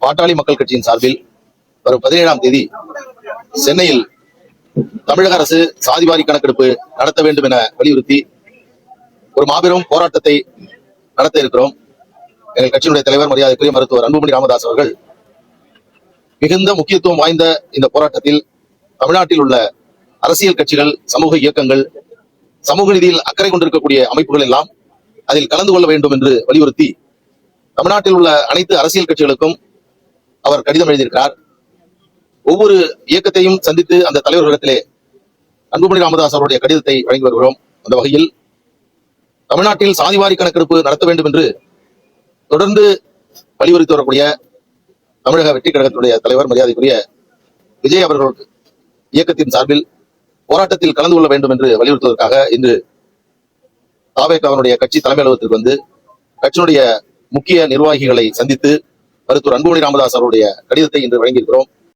பாட்டாளி மக்கள் கட்சியின் சார்பில் வரும் 17ஆம் தேதி சென்னையில் தமிழக அரசு சாதிவாரி கணக்கெடுப்பு நடத்த வேண்டும் என வலியுறுத்தி ஒரு மாபெரும் போராட்டத்தை நடத்த இருக்கிறோம். எங்கள் கட்சியினுடைய தலைவர் மரியாதைக்குரிய மருத்துவர் அன்புமணி ராமதாஸ் அவர்கள் மிகுந்த முக்கியத்துவம் வாய்ந்த இந்த போராட்டத்தில் தமிழ்நாட்டில் உள்ள அரசியல் கட்சிகள், சமூக இயக்கங்கள், சமூக நீதியில் அக்கறை கொண்டிருக்கக்கூடிய அமைப்புகள் எல்லாம் அதில் கலந்து கொள்ள வேண்டும் என்று வலியுறுத்தி தமிழ்நாட்டில் உள்ள அனைத்து அரசியல் கட்சிகளுக்கும் அவர் கடிதம் எழுதியிருக்கிறார். ஒவ்வொரு இயக்கத்தையும் சந்தித்து அந்த தலைவர்களிடத்திலே அன்புமணி ராமதாஸ் அவருடைய கடிதத்தை வழங்கி வருகிறோம். அந்த வகையில் தமிழ்நாட்டில் சாதிவாரி கணக்கெடுப்பு நடத்த வேண்டும் என்று தொடர்ந்து வலியுறுத்தி வரக்கூடிய தமிழக வெற்றி கழகத்தினுடைய தலைவர் மரியாதைக்குரிய விஜய் அவர்கள் இயக்கத்தின் சார்பில் போராட்டத்தில் கலந்து கொள்ள வேண்டும் என்று வலியுறுத்துவதற்காக இன்று தாவேகாவினுடைய கட்சி தலைமை அலுவலகத்திற்கு வந்து கட்சியினுடைய முக்கிய நிர்வாகிகளை சந்தித்து மருத்துவர் அன்புமணி ராமதாஸ் அவருடைய கடிதத்தை இன்று வழங்கியிருக்கிறோம்.